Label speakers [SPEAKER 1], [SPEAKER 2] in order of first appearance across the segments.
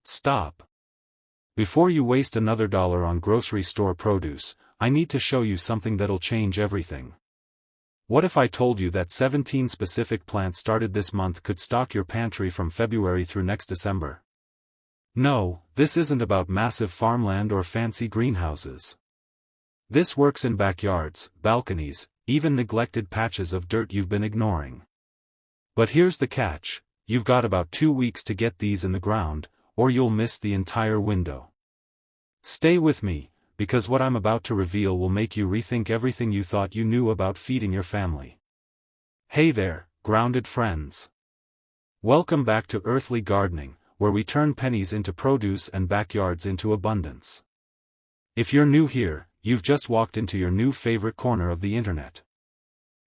[SPEAKER 1] Stop. Before you waste another dollar on grocery store produce, I need to show you something that'll change everything. What if I told you that 17 specific plants started this month could stock your pantry from February through next December? No, this isn't about massive farmland or fancy greenhouses. This works in backyards, balconies, even neglected patches of dirt you've been ignoring. But here's the catch: you've got about 2 weeks to get these in the ground, or you'll miss the entire window. Stay with me, because what I'm about to reveal will make you rethink everything you thought you knew about feeding your family. Hey there, grounded friends. Welcome back to Earthly Gardening, where we turn pennies into produce and backyards into abundance. If you're new here, you've just walked into your new favorite corner of the internet.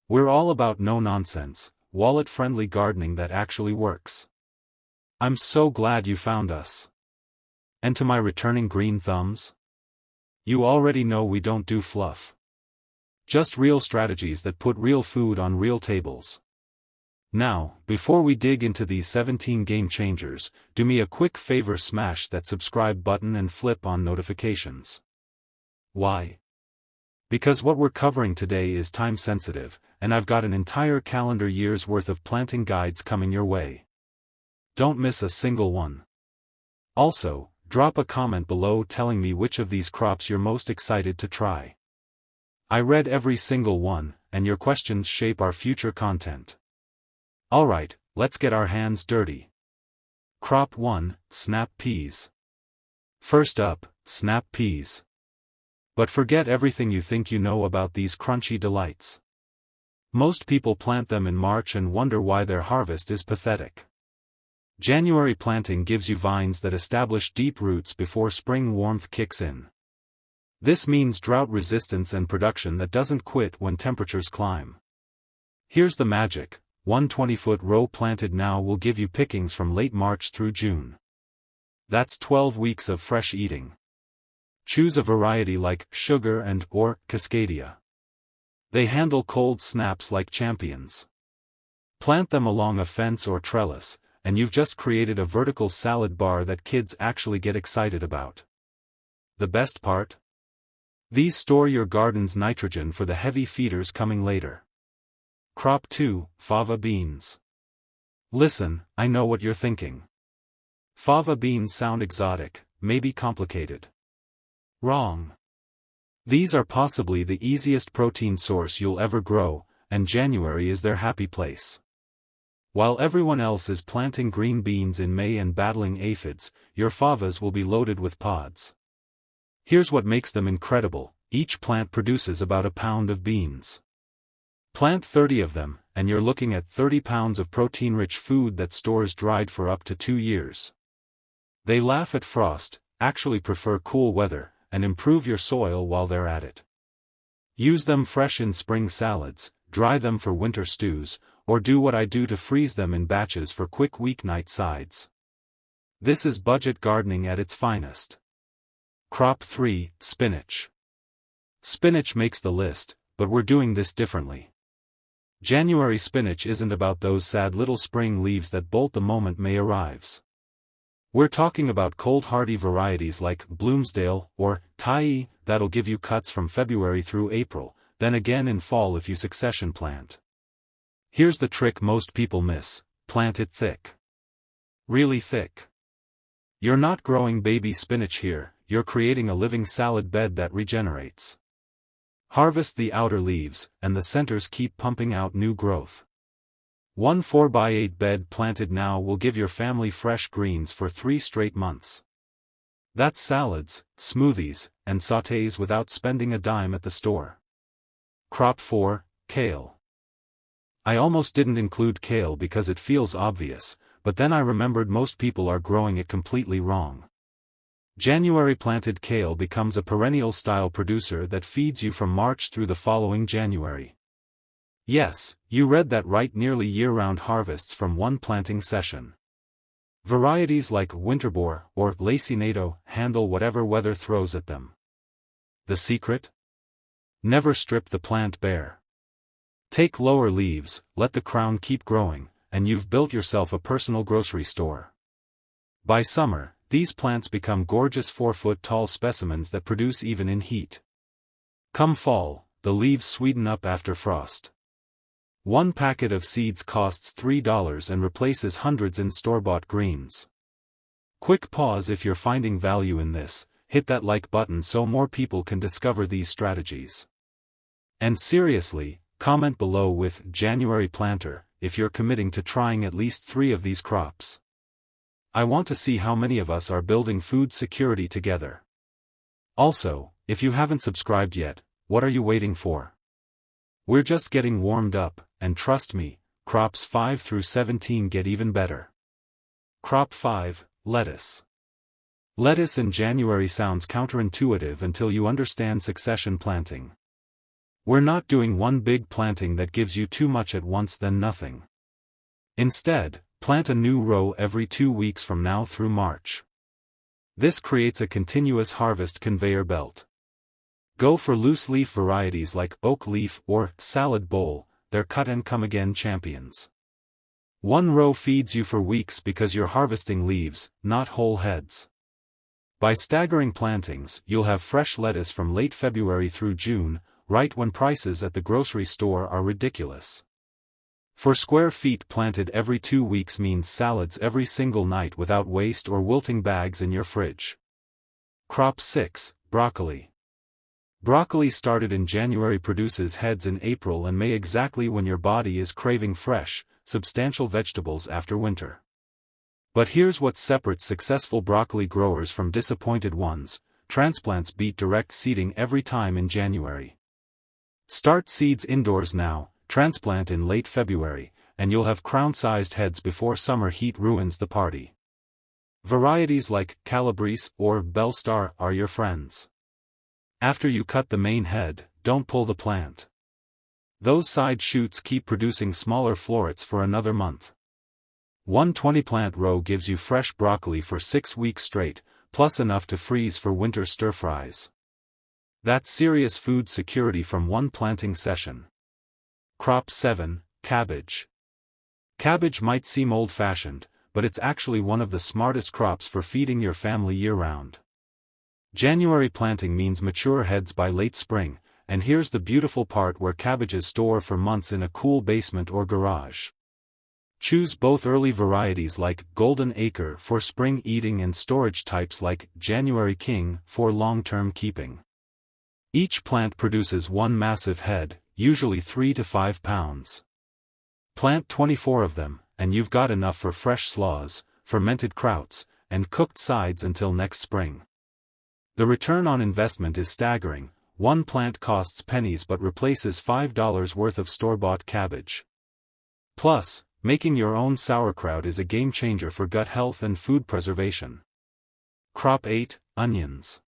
[SPEAKER 1] We're all about no-nonsense, wallet-friendly gardening that actually works. I'm so glad you found us. And to my returning green thumbs? You already know we don't do fluff. Just real strategies that put real food on real tables. Now, before we dig into these 17 game changers, do me a quick favor: smash that subscribe button and flip on notifications. Why? Because what we're covering today is time sensitive, and I've got an entire calendar year's worth of planting guides coming your way. Don't miss a single one. Also, drop a comment below telling me which of these crops you're most excited to try. I read every single one, and your questions shape our future content. Alright, let's get our hands dirty. Crop 1, snap peas. First up, snap peas. But forget everything you think you know about these crunchy delights. Most people plant them in March and wonder why their harvest is pathetic. January planting gives you vines that establish deep roots before spring warmth kicks in. This means drought resistance and production that doesn't quit when temperatures climb. Here's the magic: one 20-foot row planted now will give you pickings from late March through June. That's 12 weeks of fresh eating. Choose a variety like Sugar and or Cascadia. They handle cold snaps like champions. Plant them along a fence or trellis, and you've just created a vertical salad bar that kids actually get excited about. The best part? These store your garden's nitrogen for the heavy feeders coming later. Crop 2, fava beans. Listen, I know what you're thinking. Fava beans sound exotic, maybe complicated. Wrong. These are possibly the easiest protein source you'll ever grow, and January is their happy place. While everyone else is planting green beans in May and battling aphids, your favas will be loaded with pods. Here's what makes them incredible: each plant produces about a pound of beans. Plant 30 of them, and you're looking at 30 pounds of protein-rich food that stores dried for up to 2 years. They laugh at frost, actually prefer cool weather, and improve your soil while they're at it. Use them fresh in spring salads, dry them for winter stews, or do what I do to freeze them in batches for quick weeknight sides. This is budget gardening at its finest. Crop 3, spinach. Spinach makes the list, but we're doing this differently. January spinach isn't about those sad little spring leaves that bolt the moment May arrives. We're talking about cold hardy varieties like Bloomsdale or Tai that'll give you cuts from February through April, then again in fall if you succession plant. Here's the trick most people miss: plant it thick. Really thick. You're not growing baby spinach here, you're creating a living salad bed that regenerates. Harvest the outer leaves, and the centers keep pumping out new growth. One 4x8 bed planted now will give your family fresh greens for 3 straight months. That's salads, smoothies, and sautés without spending a dime at the store. Crop 4, kale. I almost didn't include kale because it feels obvious, but then I remembered most people are growing it completely wrong. January planted kale becomes a perennial style producer that feeds you from March through the following January. Yes, you read that right, nearly year-round harvests from one planting session. Varieties like Winterbor or Lacinato handle whatever weather throws at them. The secret? Never strip the plant bare. Take lower leaves, let the crown keep growing, and you've built yourself a personal grocery store. By summer, these plants become gorgeous 4-foot-tall specimens that produce even in heat. Come fall, the leaves sweeten up after frost. One packet of seeds costs $3 and replaces hundreds in store-bought greens. Quick pause if you're finding value in this, hit that like button so more people can discover these strategies. And seriously, comment below with January planter if you're committing to trying at least 3 of these crops. I want to see how many of us are building food security together. Also, if you haven't subscribed yet, what are you waiting for? We're just getting warmed up, and trust me, crops 5 through 17 get even better. Crop 5, lettuce. Lettuce in January sounds counterintuitive until you understand succession planting. We're not doing one big planting that gives you too much at once then nothing. Instead, plant a new row every 2 weeks from now through March. This creates a continuous harvest conveyor belt. Go for loose leaf varieties like oak leaf or salad bowl, they're cut and come again champions. One row feeds you for weeks because you're harvesting leaves, not whole heads. By staggering plantings, you'll have fresh lettuce from late February through June, right when prices at the grocery store are ridiculous. For square feet planted every 2 weeks means salads every single night without waste or wilting bags in your fridge. Crop 6, broccoli. Broccoli started in January produces heads in April and May exactly when your body is craving fresh, substantial vegetables after winter. But here's what separates successful broccoli growers from disappointed ones: transplants beat direct seeding every time in January. Start seeds indoors now, transplant in late February, and you'll have crown-sized heads before summer heat ruins the party. Varieties like Calabrese or Belstar are your friends. After you cut the main head, don't pull the plant. Those side shoots keep producing smaller florets for another month. One 20-plant row gives you fresh broccoli for 6 weeks straight, plus enough to freeze for winter stir-fries. That's serious food security from one planting session. Crop 7, cabbage. Cabbage might seem old-fashioned, but it's actually one of the smartest crops for feeding your family year-round. January planting means mature heads by late spring, and here's the beautiful part where cabbages store for months in a cool basement or garage. Choose both early varieties like Golden Acre for spring eating and storage types like January King for long-term keeping. Each plant produces one massive head, usually 3 to 5 pounds. Plant 24 of them, and you've got enough for fresh slaws, fermented krauts, and cooked sides until next spring. The return on investment is staggering. One plant costs pennies but replaces $5 worth of store-bought cabbage. Plus, making your own sauerkraut is a game-changer for gut health and food preservation. Crop 8, onions.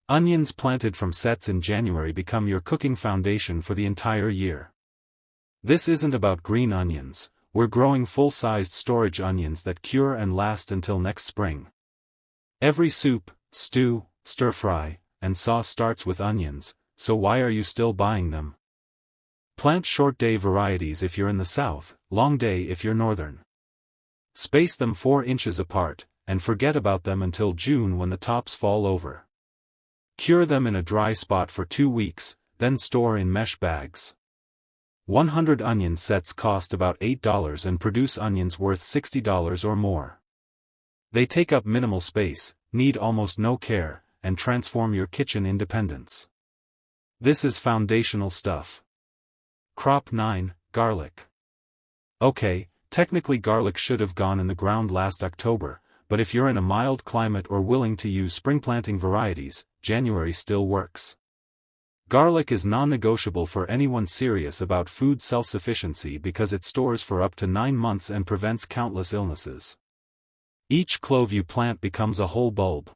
[SPEAKER 1] Onions planted from sets in January become your cooking foundation for the entire year. This isn't about green onions, we're growing full-sized storage onions that cure and last until next spring. Every soup, stew, stir-fry, and sauce starts with onions, so why are you still buying them? Plant short-day varieties if you're in the south, long-day if you're northern. Space them 4 inches apart, and forget about them until June when the tops fall over. Cure them in a dry spot for 2 weeks, then store in mesh bags. 100 onion sets cost about $8 and produce onions worth $60 or more. They take up minimal space, need almost no care, and transform your kitchen independence. This is foundational stuff. Crop 9, garlic. Okay, technically garlic should have gone in the ground last October, but if you're in a mild climate or willing to use spring planting varieties, January still works. Garlic is non-negotiable for anyone serious about food self-sufficiency because it stores for up to 9 months and prevents countless illnesses. Each clove you plant becomes a whole bulb.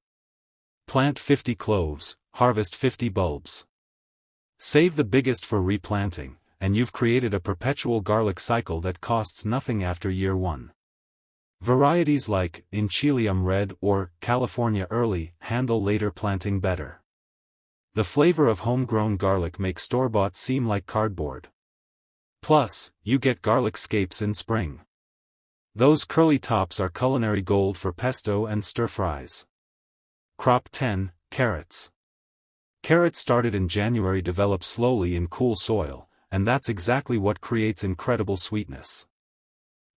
[SPEAKER 1] Plant 50 cloves, harvest 50 bulbs. Save the biggest for replanting, and you've created a perpetual garlic cycle that costs nothing after year 1. Varieties like Inchilium Red or California Early handle later planting better. The flavor of homegrown garlic makes store-bought seem like cardboard. Plus, you get garlic scapes in spring. Those curly tops are culinary gold for pesto and stir-fries. Crop 10, carrots. Carrots started in January develop slowly in cool soil, and that's exactly what creates incredible sweetness.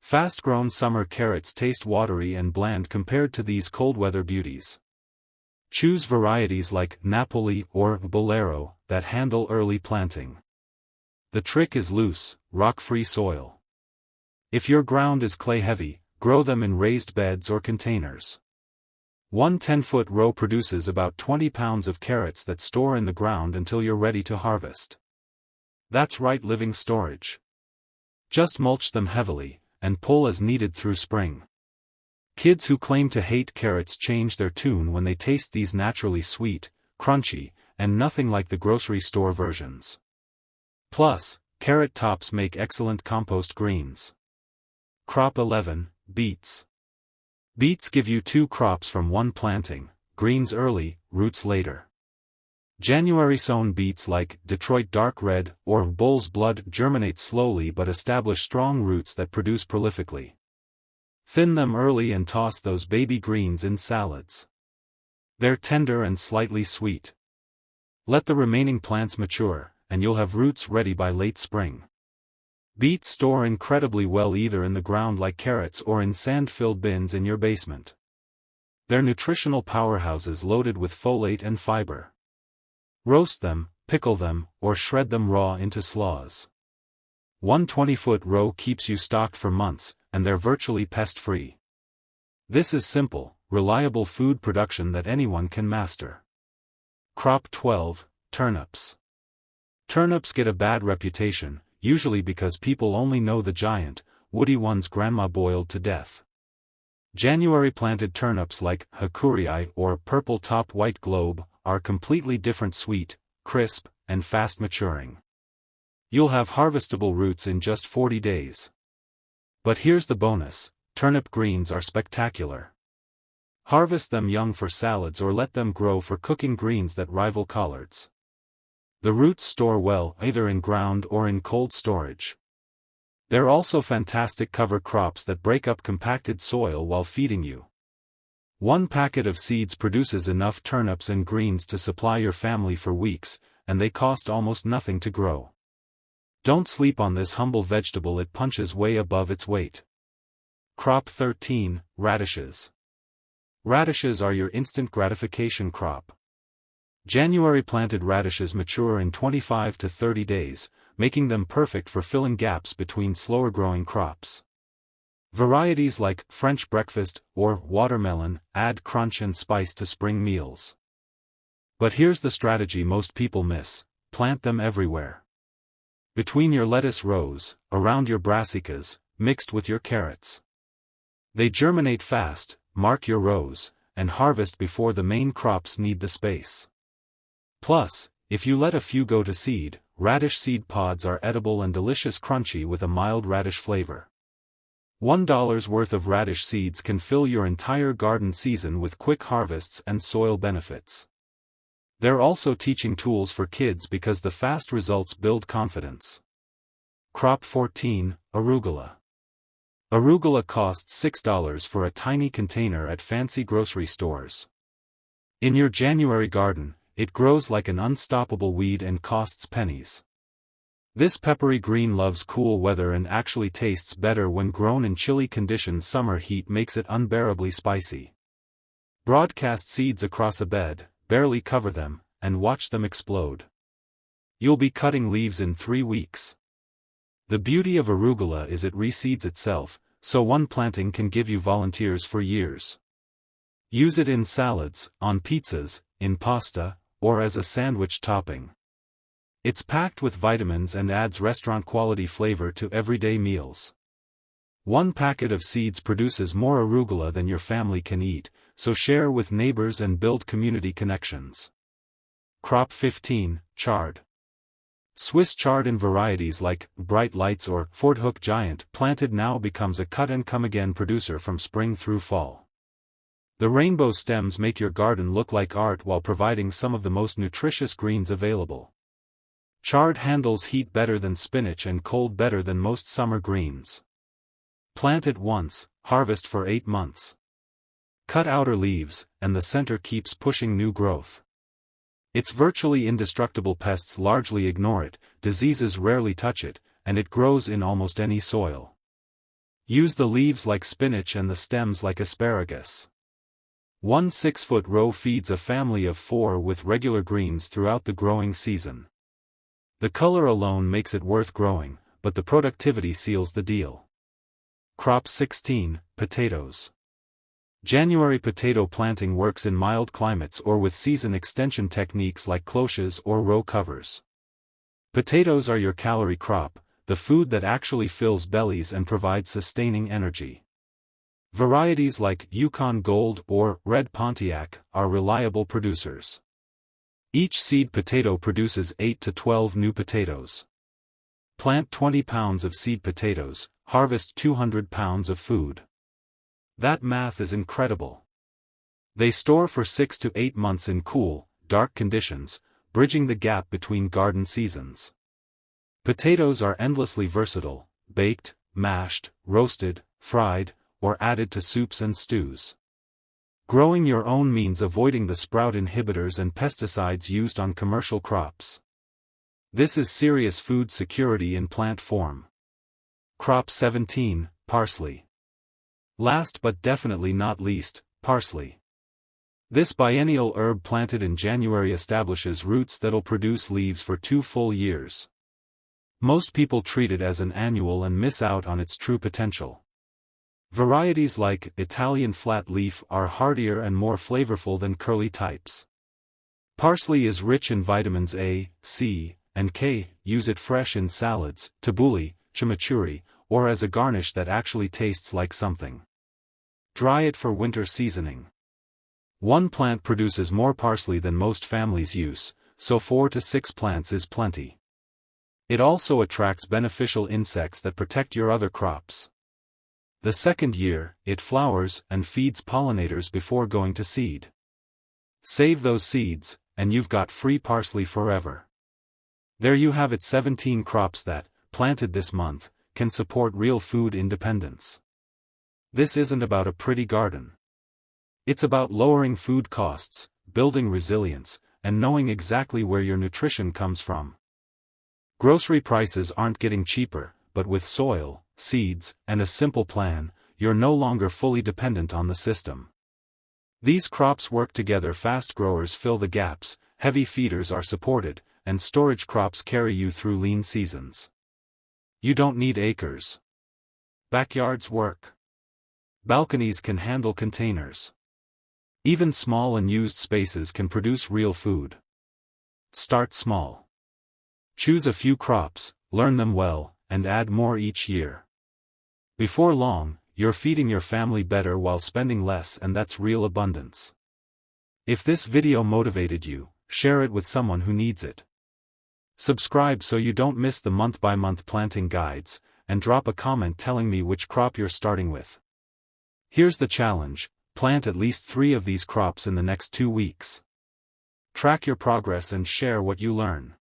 [SPEAKER 1] Fast-grown summer carrots taste watery and bland compared to these cold-weather beauties. Choose varieties like Napoli or Bolero that handle early planting. The trick is loose, rock-free soil. If your ground is clay-heavy, grow them in raised beds or containers. One 10-foot row produces about 20 pounds of carrots that store in the ground until you're ready to harvest. That's right, living storage. Just mulch them heavily, and pull as needed through spring. Kids who claim to hate carrots change their tune when they taste these naturally sweet, crunchy, and nothing like the grocery store versions. Plus, carrot tops make excellent compost greens. Crop 11, beets. Beets give you 2 crops from one planting, greens early, roots later. January sown beets like Detroit Dark Red or Bull's Blood germinate slowly but establish strong roots that produce prolifically. Thin them early and toss those baby greens in salads. They're tender and slightly sweet. Let the remaining plants mature, and you'll have roots ready by late spring. Beets store incredibly well either in the ground like carrots or in sand-filled bins in your basement. They're nutritional powerhouses loaded with folate and fiber. Roast them, pickle them, or shred them raw into slaws. One 20-foot row keeps you stocked for months, and they're virtually pest-free. This is simple, reliable food production that anyone can master. Crop 12, turnips. Turnips get a bad reputation, usually because people only know the giant, woody ones grandma boiled to death. January planted turnips like Hakurei or purple-top white globe are completely different, sweet, crisp, and fast-maturing. You'll have harvestable roots in just 40 days. But here's the bonus, turnip greens are spectacular. Harvest them young for salads or let them grow for cooking greens that rival collards. The roots store well either in ground or in cold storage. They're also fantastic cover crops that break up compacted soil while feeding you. One packet of seeds produces enough turnips and greens to supply your family for weeks, and they cost almost nothing to grow. Don't sleep on this humble vegetable, it punches way above its weight. Crop 13, radishes. Radishes are your instant gratification crop. January planted radishes mature in 25 to 30 days, making them perfect for filling gaps between slower-growing crops. Varieties like French breakfast or watermelon add crunch and spice to spring meals. But here's the strategy most people miss: plant them everywhere. Between your lettuce rows, around your brassicas, mixed with your carrots. They germinate fast, mark your rows, and harvest before the main crops need the space. Plus, if you let a few go to seed, radish seed pods are edible and delicious, crunchy with a mild radish flavor. $1 worth of radish seeds can fill your entire garden season with quick harvests and soil benefits. They're also teaching tools for kids because the fast results build confidence. Crop 14, arugula. Arugula costs $6 for a tiny container at fancy grocery stores. In your January garden, it grows like an unstoppable weed and costs pennies. This peppery green loves cool weather and actually tastes better when grown in chilly conditions. Summer heat makes it unbearably spicy. Broadcast seeds across a bed, barely cover them, and watch them explode. You'll be cutting leaves in 3 weeks. The beauty of arugula is it reseeds itself, so one planting can give you volunteers for years. Use it in salads, on pizzas, in pasta, or as a sandwich topping. It's packed with vitamins and adds restaurant-quality flavor to everyday meals. One packet of seeds produces more arugula than your family can eat, so share with neighbors and build community connections. Crop 15, chard. Swiss chard in varieties like Bright Lights or Fort Hook Giant planted now becomes a cut-and-come-again producer from spring through fall. The rainbow stems make your garden look like art while providing some of the most nutritious greens available. Chard handles heat better than spinach and cold better than most summer greens. Plant it once, harvest for 8 months. Cut outer leaves, and the center keeps pushing new growth. It's virtually indestructible. Pests largely ignore it, diseases rarely touch it, and it grows in almost any soil. Use the leaves like spinach and the stems like asparagus. One 6-foot row feeds a family of 4 with regular greens throughout the growing season. The color alone makes it worth growing, but the productivity seals the deal. Crop 16, potatoes. January potato planting works in mild climates or with season extension techniques like cloches or row covers. Potatoes are your calorie crop, the food that actually fills bellies and provides sustaining energy. Varieties like Yukon Gold or Red Pontiac are reliable producers. Each seed potato produces 8 to 12 new potatoes. Plant 20 pounds of seed potatoes, harvest 200 pounds of food. That math is incredible. They store for 6 to 8 months in cool, dark conditions, bridging the gap between garden seasons. Potatoes are endlessly versatile, baked, mashed, roasted, fried, or added to soups and stews. Growing your own means avoiding the sprout inhibitors and pesticides used on commercial crops. This is serious food security in plant form. Crop 17, parsley. Last but definitely not least, parsley. This biennial herb planted in January establishes roots that'll produce leaves for 2 full years. Most people treat it as an annual and miss out on its true potential. Varieties like Italian flat leaf are hardier and more flavorful than curly types. Parsley is rich in vitamins A, C, and K. Use it fresh in salads, tabbouleh, chimichurri, or as a garnish that actually tastes like something. Dry it for winter seasoning. One plant produces more parsley than most families use, so 4 to 6 plants is plenty. It also attracts beneficial insects that protect your other crops. The second year, it flowers and feeds pollinators before going to seed. Save those seeds, and you've got free parsley forever. There you have it, 17 crops that, planted this month, can support real food independence. This isn't about a pretty garden. It's about lowering food costs, building resilience, and knowing exactly where your nutrition comes from. Grocery prices aren't getting cheaper, but with soil, seeds, and a simple plan, you're no longer fully dependent on the system. These crops work together. Fast growers fill the gaps, heavy feeders are supported, and storage crops carry you through lean seasons. You don't need acres. Backyards work. Balconies can handle containers. Even small unused spaces can produce real food. Start small. Choose a few crops, learn them well, and add more each year. Before long, you're feeding your family better while spending less, and that's real abundance. If this video motivated you, share it with someone who needs it. Subscribe so you don't miss the month-by-month planting guides, and drop a comment telling me which crop you're starting with. Here's the challenge: plant at least 3 of these crops in the next 2 weeks. Track your progress and share what you learn.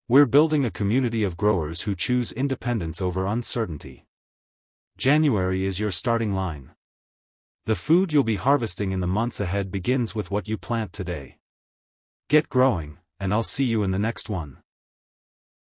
[SPEAKER 1] We're building a community of growers who choose independence over uncertainty. January is your starting line. The food you'll be harvesting in the months ahead begins with what you plant today. Get growing, and I'll see you in the next one.